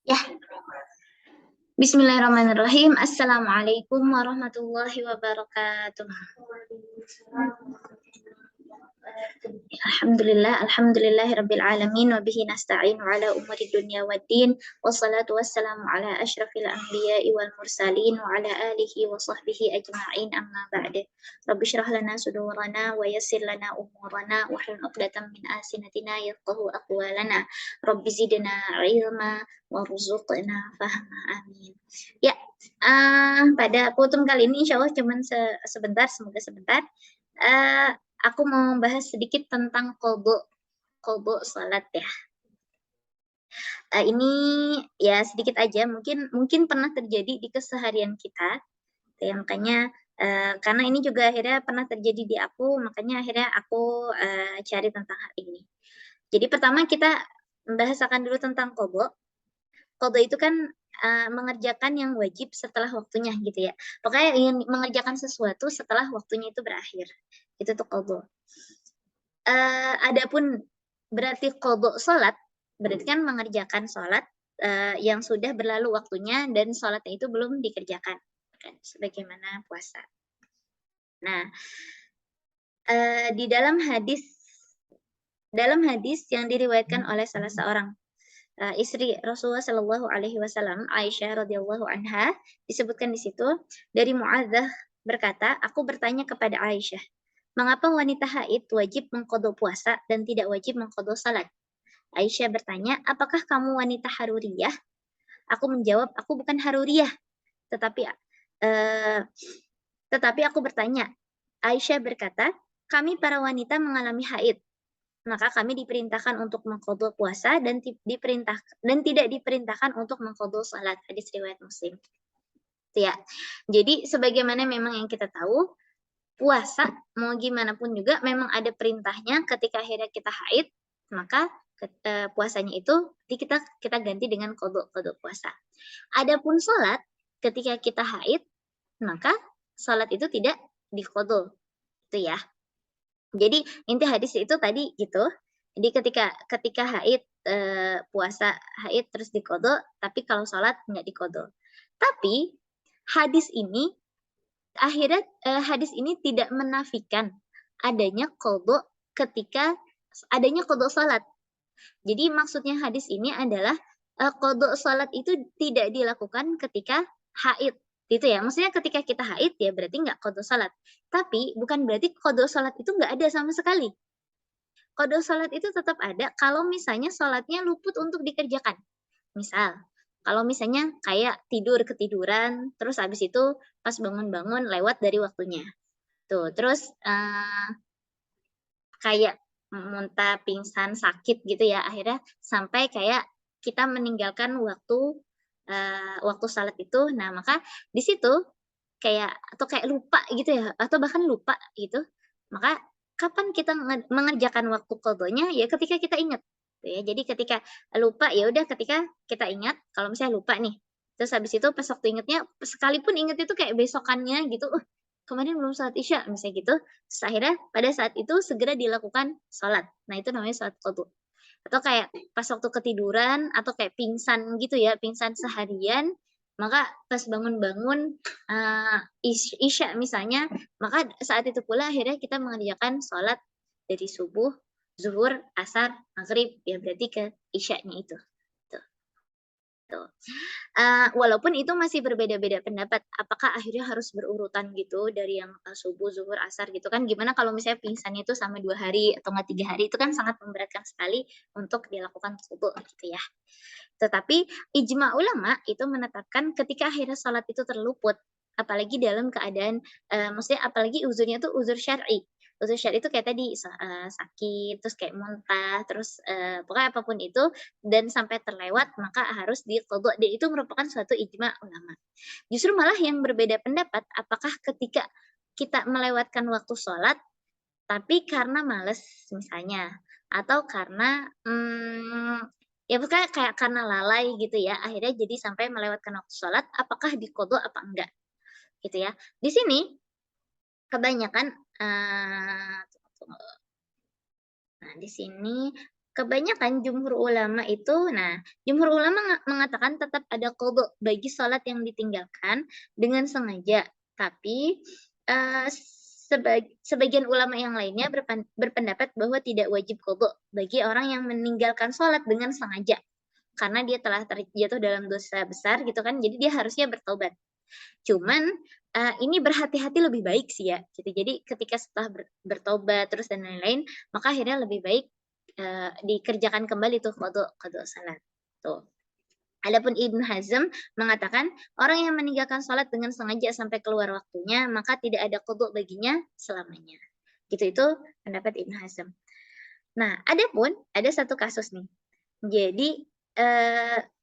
Ya, Bismillahirrahmanirrahim. Assalamualaikum warahmatullahi wabarakatuh. Alhamdulillahi rabbil alamin wa bihi nasta'inu ala umuri dunya waddin wassalatu wassalamu ala asyrafil anbiya'i wal mursalin wa ala alihi wa sahbihi ajma'in amma ba'du. Rabbi syrah lana sudurana wa yassir lana umurana wa hlul 'uqdatam min alsinatina yafqahu aqwalana. Rabbi zidna ilma warzuqna fahma. Amin. Ya, pada kultum kali ini insya Allah cuman sebentar, semoga sebentar. Aku mau bahas sedikit tentang qadha salat ya. Ini ya sedikit aja, mungkin pernah terjadi di keseharian kita, ya makanya karena ini juga akhirnya pernah terjadi di aku, makanya akhirnya aku cari tentang hal ini. Jadi pertama kita membahasakan dulu tentang qadha. Qadha itu kan mengerjakan yang wajib setelah waktunya gitu ya. Pokoknya ingin mengerjakan sesuatu setelah waktunya itu berakhir. Itu tuh qadha. Adapun berarti qadha salat, berarti kan mengerjakan salat yang sudah berlalu waktunya dan salatnya itu belum dikerjakan, kan sebagaimana puasa. Nah, di dalam hadis yang diriwayatkan oleh salah seorang istri Rasulullah Shallallahu Alaihi Wasallam, Aisyah radhiyallahu anha, disebutkan di situ dari Muadzah berkata, aku bertanya kepada Aisyah, mengapa wanita haid wajib mengqadha puasa dan tidak wajib mengqadha salat? Aisyah bertanya, apakah kamu wanita haruriyah? Aku menjawab, aku bukan haruriyah, tetapi uh, tetapi aku bertanya. Aisyah berkata, kami para wanita mengalami haid, maka kami diperintahkan untuk mengqadha puasa dan tidak diperintahkan untuk mengqadha salat. Hadis riwayat Muslim. Ya. Jadi sebagaimana memang yang kita tahu, puasa mau gimana pun juga memang ada perintahnya ketika akhirnya kita haid, maka puasanya itu kita ganti dengan qadha puasa. Adapun salat ketika kita haid, maka salat itu tidak diqadha. Itu ya. Jadi inti hadis itu tadi gitu. Jadi ketika haid puasa haid terus diqadha, tapi kalau salat nggak diqadha. Tapi hadis ini hadis ini tidak menafikan adanya qadha ketika adanya qadha salat. Jadi maksudnya hadis ini adalah qadha salat itu tidak dilakukan ketika haid. Gitu ya. Maksudnya ketika kita haid ya berarti nggak qadha salat. Tapi bukan berarti qadha salat itu nggak ada sama sekali. Qadha salat itu tetap ada kalau misalnya salatnya luput untuk dikerjakan. Misal, kalau misalnya kayak ketiduran, terus habis itu pas bangun-bangun lewat dari waktunya. Tuh, terus kayak muntah, pingsan, sakit gitu ya, akhirnya sampai kayak kita meninggalkan waktu salat itu. Nah, maka di situ kayak lupa gitu ya, atau bahkan lupa gitu. Maka kapan kita mengerjakan waktu qadhanya? Ya ketika kita ingat. Gitu ya. Jadi ketika lupa ya udah ketika kita ingat, kalau misalnya lupa nih, terus habis itu pas waktu ingatnya, sekalipun ingat itu kayak besokannya gitu, kemarin belum salat Isya misalnya gitu, terus akhirnya pada saat itu segera dilakukan salat. Nah, itu namanya salat qadha. Atau kayak pas waktu ketiduran atau kayak pingsan gitu ya, pingsan seharian, maka pas bangun-bangun Isya misalnya, maka saat itu pula akhirnya kita mengerjakan salat dari subuh, zuhur, asar, maghrib, ya berarti ke Isyanya itu. Tuh. Walaupun itu masih berbeda-beda pendapat, apakah akhirnya harus berurutan gitu dari yang subuh, zuhur, asar gitu kan, gimana kalau misalnya pingsannya itu sama 2 hari atau enggak 3 hari, itu kan sangat memberatkan sekali untuk dilakukan subuh gitu ya. Tetapi ijma ulama itu menetapkan ketika akhirnya salat itu terluput, apalagi dalam keadaan maksudnya apalagi uzurnya itu uzur syar'i. Uzur syar'i itu kayak tadi sakit, terus kayak muntah, terus pokoknya apapun itu dan sampai terlewat maka harus diqadha dan itu merupakan suatu ijma ulama. Justru malah yang berbeda pendapat apakah ketika kita melewatkan waktu sholat tapi karena males misalnya atau karena ya pokoknya kayak karena lalai gitu ya akhirnya jadi sampai melewatkan waktu sholat apakah diqadha apa enggak gitu ya. Di sini kebanyakan nah di sini kebanyakan jumhur ulama itu, nah, jumhur ulama mengatakan tetap ada qadha bagi salat yang ditinggalkan dengan sengaja. Tapi, sebagian ulama yang lainnya berpendapat bahwa tidak wajib qadha bagi orang yang meninggalkan salat dengan sengaja. Karena dia telah terjatuh dalam dosa besar gitu kan, jadi dia harusnya bertobat. Cuman, ini berhati-hati lebih baik sih ya, gitu. Jadi ketika setelah bertobat terus dan lain-lain, maka akhirnya lebih baik, dikerjakan kembali tuh qadha qadha salat, tuh. Adapun Ibnu Hazm mengatakan, orang yang meninggalkan salat dengan sengaja sampai keluar waktunya, maka tidak ada qadha baginya selamanya. Gitu, itu pendapat Ibnu Hazm. Nah, ada satu kasus nih. Jadi,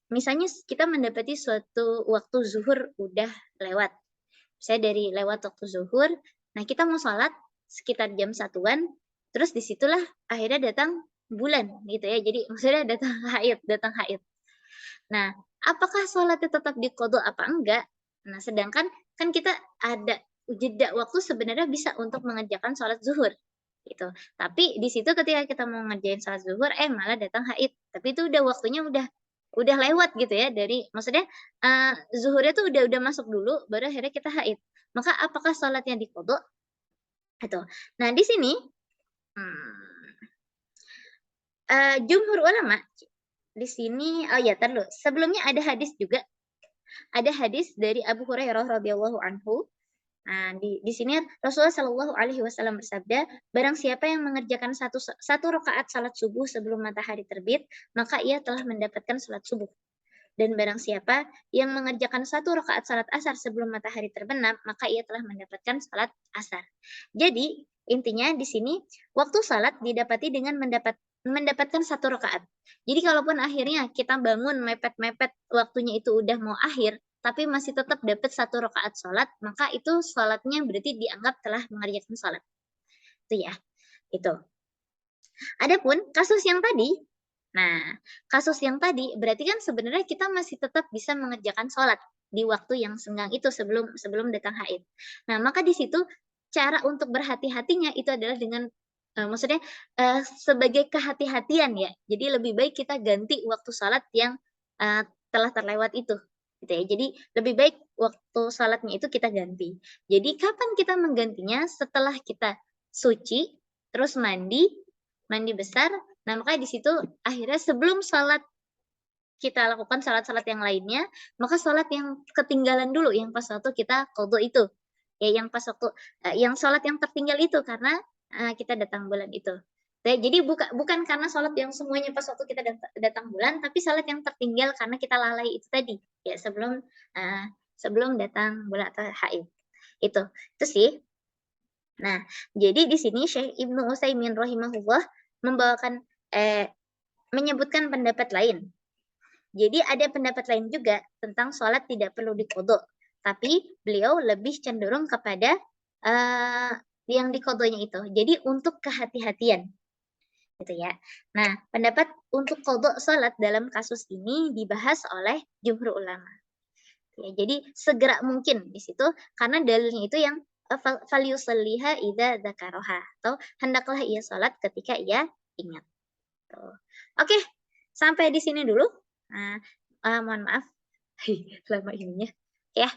misalnya kita mendapati suatu waktu zuhur udah lewat. Misalnya dari lewat waktu zuhur, nah kita mau sholat sekitar jam 1-an, terus disitulah akhirnya datang bulan gitu ya. Jadi maksudnya datang haid. Nah, apakah sholatnya tetap diqodho apa enggak? Nah, sedangkan kan kita ada jeda waktu sebenarnya bisa untuk mengerjakan sholat zuhur gitu. Tapi di situ ketika kita mau ngerjain sholat zuhur, malah datang haid. Tapi itu udah waktunya udah lewat gitu ya dari maksudnya, zuhurnya tuh udah masuk dulu baru akhirnya kita haid. Maka apakah sholatnya diqodho? Gitu. Nah di sini, mmm, jumhur ulama di sini oh ya entar dulu, sebelumnya ada hadis dari Abu Hurairah radhiyallahu anhu. Nah, di sini Rasulullah Shallallahu alaihi wasallam bersabda, "Barang siapa yang mengerjakan satu rakaat salat subuh sebelum matahari terbit, maka ia telah mendapatkan salat subuh. Dan barang siapa yang mengerjakan satu rakaat salat asar sebelum matahari terbenam, maka ia telah mendapatkan salat asar." Jadi, intinya di sini waktu salat didapati dengan mendapatkan satu rakaat. Jadi kalaupun akhirnya kita bangun mepet-mepet waktunya itu udah mau akhir, tapi masih tetap dapat satu rakaat salat, maka itu salatnya berarti dianggap telah mengerjakan salat. Itu ya, itu. Adapun kasus yang tadi berarti kan sebenarnya kita masih tetap bisa mengerjakan sholat di waktu yang senggang itu sebelum sebelum datang haid. Nah, maka di situ cara untuk berhati-hatinya itu adalah dengan, maksudnya, sebagai kehati-hatian ya. Jadi lebih baik kita ganti waktu sholat yang, telah terlewat itu, gitu ya. Jadi lebih baik waktu sholatnya itu kita ganti. Jadi kapan kita menggantinya? Setelah kita suci, terus mandi besar. Nah, makanya di situ akhirnya sebelum sholat kita lakukan sholat-sholat yang lainnya, maka sholat yang ketinggalan dulu, yang pas waktu kita qadha itu. Ya yang pas waktu yang sholat yang tertinggal itu karena, kita datang bulan itu. Jadi bukan karena sholat yang semuanya pas waktu kita datang bulan, tapi sholat yang tertinggal karena kita lalai itu tadi, ya sebelum datang bulan atau haid. Itu sih. Nah, jadi di sini Syekh Ibnu Utsaimin rahimahullah membawakan menyebutkan pendapat lain. Jadi ada pendapat lain juga tentang sholat tidak perlu diqodho, tapi beliau lebih cenderung kepada, yang diqodhonya itu. Jadi untuk kehati-hatian, gitu ya. Nah, pendapat untuk qodho sholat dalam kasus ini dibahas oleh jumhur ulama. Ya, jadi segera mungkin di situ karena dalilnya itu yang, falyusalliha idza dzakaraha atau hendaklah ia sholat ketika ia ingat, tuh. Oke, sampai di sini dulu. Nah, mohon maaf lama ininya, ya.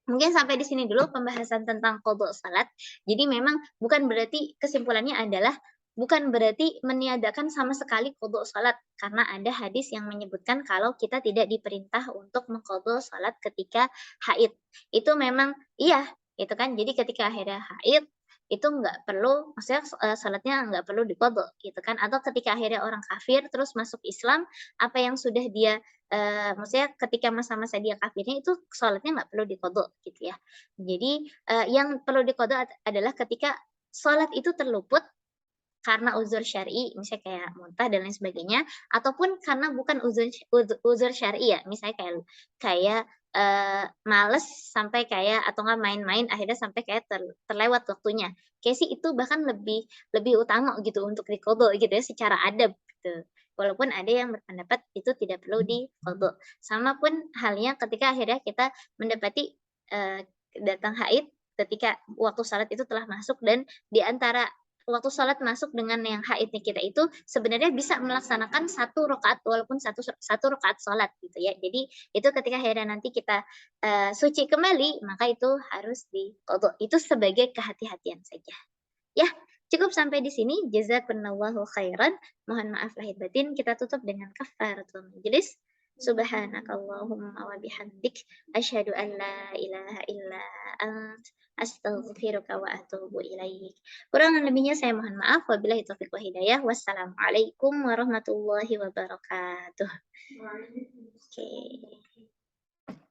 Mungkin sampai di sini dulu pembahasan tentang qadha salat. Jadi memang bukan berarti kesimpulannya adalah bukan berarti meniadakan sama sekali qadha salat, karena ada hadis yang menyebutkan kalau kita tidak diperintah untuk mengqadha salat ketika haid. Itu memang iya, itu kan. Jadi ketika akhirnya haid, itu nggak perlu maksudnya, salatnya nggak perlu diqadha gitu kan, atau ketika akhirnya orang kafir terus masuk Islam, apa yang sudah dia maksudnya ketika masa-masa dia kafirnya itu sholatnya nggak perlu diqadha gitu ya. Jadi, yang perlu diqadha adalah ketika sholat itu terluput karena uzur syar'i, misalnya kayak muntah dan lain sebagainya, ataupun karena bukan uzur syar'i ya, misalnya kayak, males sampai kayak atau enggak main-main akhirnya sampai kayak terlewat waktunya. Kayak sih itu bahkan lebih lebih utama gitu untuk diqadha gitu ya secara adab gitu. Walaupun ada yang berpendapat itu tidak perlu diqadha. Sama pun halnya ketika akhirnya kita mendapati, datang haid ketika waktu salat itu telah masuk dan di antara waktu sholat masuk dengan yang haidnya kita itu sebenarnya bisa melaksanakan satu rakaat walaupun satu rakaat sholat gitu ya. Jadi itu ketika akhirnya nanti kita, suci kembali maka itu harus diqadha. Itu sebagai kehati-hatian saja. Ya, cukup sampai di sini. Jazakumullahu khairan. Mohon maaf lahir batin. Kita tutup dengan kafaratul majelis. Subhanakallahumma wa bihamdik asyhadu an la ilaha illa ant astaghfiruka wa atubu ilaik. Kurang lebihnya saya mohon maaf. Wabillahi taufiq wa hidayah. Wassalamualaikum warahmatullahi wabarakatuh. Oke.